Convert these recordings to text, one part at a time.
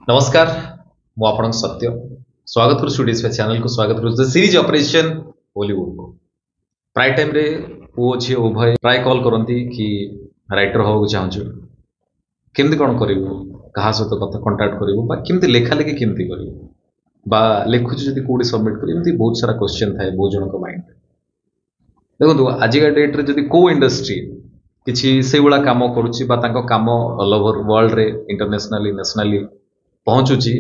नमस्कार मु आपन सत्य स्वागत करू स्टूडियोस पे चैनल को स्वागत करू सीरीज ऑपरेशन बॉलीवुड को प्राय टाइम रे पुओ झी उभय ट्राई कॉल करती कि राइटर हो चाहूँ केमती कौन करूँ क्या सहित कथा कंटाक्ट करूँ केमती लेखा लेखि केमती करूँ बा लिखुच जब कौटी सबमिट कर बहुत सारा क्वेश्चन थाए बहुत जन माइंड देखो आजिका डेट्रे जब कौ इंडस्ट्री किसी से भाया कम करुँच ऑल ओवर वर्ल्ड रे इंटरनेशनली नेशनली पहुँचुची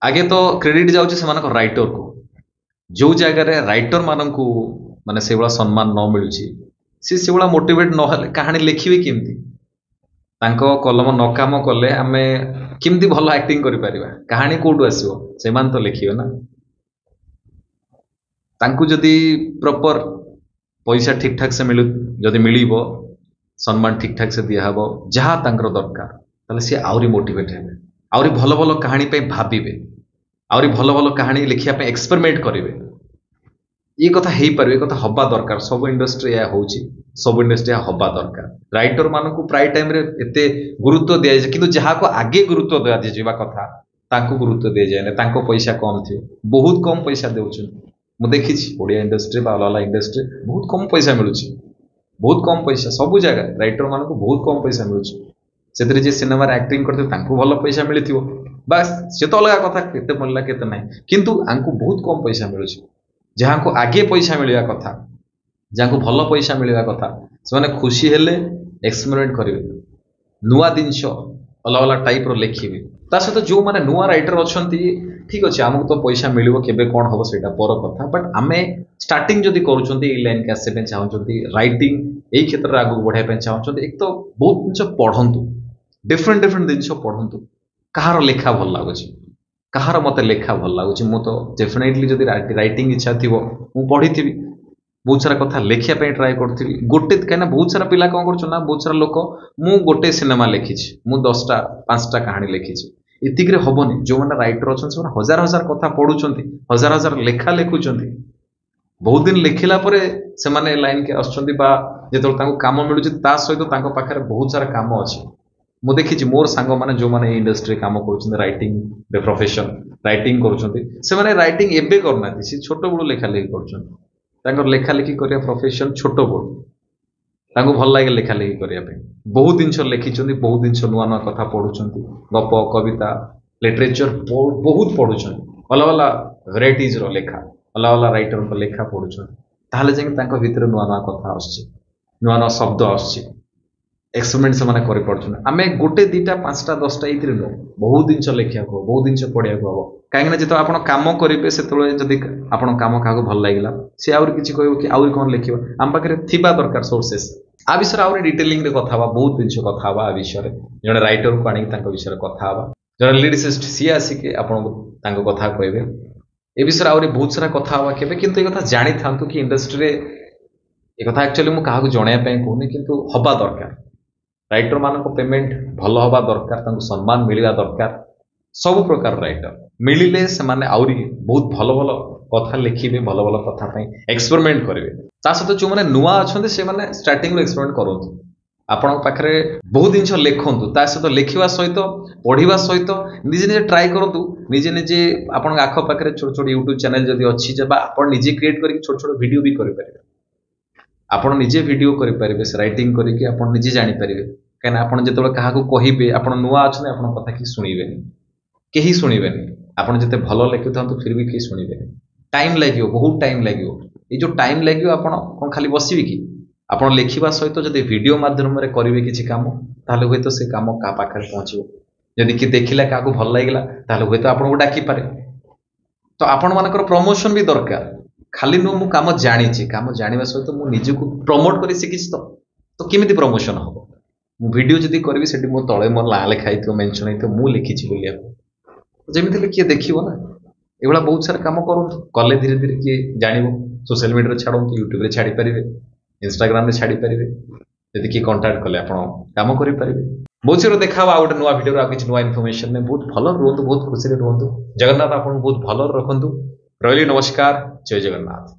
आगे तो क्रेडिट जाऊँ से राइटर को जो जगह राइटर मान को माने से भाया सम्मान न मिलूँ से भाया मोटिवेट न कहानी लिखिए केमती कलम न काम कले आम केमती भल एक्टिंग कर कहानी कौटू आसो से तो लिखिए ना जदि प्रॉपर पैसा ठीक ठाक से मिलू जदि मिल सम्मान ठीक ठाक से दिहब जहाँ दरकार ताले सी आहरी मोटिवेट हे आहरी भल भल कहानी भावे आहरी भल भल कहानी लिखा एक्सपेरिमेंट करेंगे ये कथा हो पार ये कथा हवा दरकार सब इंडस्ट्री या हो सब इंडस्ट्री हवा दरकार राइटर मान को प्राय टाइम रे एते गुरुत्व दि जाए कि जहाँ को आगे गुरुत्व दि जावा कथा तांको गुरुत्व दि जाए ना पैसा कम थे बहुत कम पैसा दे मु देखी ओडिया इंडस्ट्री अलग इंडस्ट्री बहुत कम पैसा मिलूँ बहुत कम पैसा सब जगह राइटर मान को बहुत कम पैसा मिलूँ से जी सिनेमा एक्टिंग करते भल पैसा मिली बास से तो अलग कथा केते मिलला केते ना किंतु आंको बहुत कम पैसा मिलूँ जहाँ को आगे पैसा मिलवा कथा जहाँ को भल पैसा मिलवा कथा से खुशी हेले एक्सपेरिमेंट करेंगे नुआ जिनस अलग अलग टाइप लिखे ता सहित जो मैंने नुआ राइटर अच्छा ठीक अच्छे आमको तो पैसा मिल के कौन हम से पर कथा बट आम स्टार्टिंग जदि करुँच लाइन के आसपा चाहते रईटिंग यही क्षेत्र में आगे बढ़ाई चाहते एक तो बहुत जिन पढ़ु डिफरेंट डिफरेंट जिन पढ़ु कହାର लेखा भल लगुच कହାର मत लेखा भल लगुच मु तो डेफिनेटली जब रईटिंग इच्छा थी मु पढ़ी थी बहुत सारा कथा लिखापी ट्राए करी गोटे कहीं बहुत सारा पिला कौन कर बहुत सारा लोक मु गोटे सिनेमा लिखी मु 10टा 5टा कहानी लिखी इतिक हेनी जो मैंने राइटर अच्छा से हजार हजार कथा पढ़ुंट हजार हजार लेखा लिखुंट बहुत दिन लिखला से लाइन के आसो कम मिलूँ सहित पाखे बहुत सारा कम अच्छे मु देखी मोर सांग मैंने जो मैंने इंडस्ट्री काम कर रईटिंग प्रोफेशन रईटिंग कर रईटिंग एवं करना छोट बड़ू लेखा लिखि कर लेखा लिखि कर प्रोफेशन छोट बड़ू भल लगे लेखा लिखि करने बहुत जिन लिखी बहुत जिन नुआ नुआ कथा पढ़ुं गप कविता लिटरेचर बहुत पढ़ुं अलग अलग भेराइटीज लेखा अलग अलग राइटर लेखा पढ़ुं ताहले जाके भितर नुआ नुआ कथा आसुची नुआ नुआ शब्द आसुची एक्सपेरिमेंट से आम गोटे 2टा 5टा 10टा ये नुह बहुत जिन लिखा बहुत जिन पढ़ा हम कहीं जो आप कम करेंगे से जब आप कम क्या भल लगे सी आउरी किसी कह कि आउरी कौन लिखा आम पाखे थिबा दरकार सोर्सेस आ विषय आउरी डिटेलिंग रे कथा बहुत जिन कथा आ विषय जड़े राइटर को आनिक विषय कथा जड़े लिरिसिस्ट सी आसिक आपको कथा कहे ए विषय आउरी बहुत सारा कथा केवे किंतु ये कथा जानी था कि इंडस्ट्री एक एक्चुअली मुझे क्या जनवाई कहूनी किंतु हवा दरकार राइटर मान पेमेंट भल हवा दरकार सम्मान मिलवा दरकार सब प्रकार राइटर मिले से आउरी बहुत भल भल कथा लिखे भल भल कथा एक्सपेरिमेंट करेंगे सहित जो मैंने नुआ अच्छा से स्टार्टिंग एक्सपेरिमेंट करूँ आपण पाखे बहुत जिन लिखु सहित लिखा सहित पढ़ा सहित निजे निजे ट्राए करूँ निजे निजे आप आख पाखे छोट छोट यूट्यूब चैनल जब अच्छी आप निजे क्रिएट कर छोट छोट वीडियो भी करेंगे आपण निजे वीडियो करेंगे से रईटिंग करके आप निजे जानीपर कहीं आप जो क्या कहे आप नुआ अच्छा आप कथा कि शुणे कहीं शुणे आप जिते भल लिखु था फिर भी कहीं शुणे टाइम लगे बहुत टाइम लगे ये जो टाइम लगे आप खाली बसबे कि आप लिखा सहित जब वीडियो मध्यम करेंगे किसी कम ताहले हे तो से कम क्या पाखे पहुँचो जदि किए देखला क्या भल लगला हे तो आपको डाकी पारे तो आपण मानकर प्रमोशन भी दरकार खाली नुह मु कम जानी कम जाना सहित मुझे निजक प्रमोट कर शिखी तो केमी प्रमोशन हम मु वीडियो जदि करी से मो तले मोर ना लिखाई मेनसन हो मुझे लिखी बोलिया जमी किए देख ना ये बहुत सारा कम करूँ कले धीरे धीरे किए जान सोशल मीडिया छाड़ू यूट्यूब रे छाड़ी पारे इंस्टाग्राम रे छाड़ी पारे जदि किए कंटाक्ट कले कम करें बहुत शीघ्र देखा आ गए नुआ वीडियो आ किसी नुआ इनफर्मेशन में बहुत भल रुहतु बहुत खुशी रुहतु जगन्नाथ आपको बहुत भल रखु रही नमस्कार जय जगन्नाथ।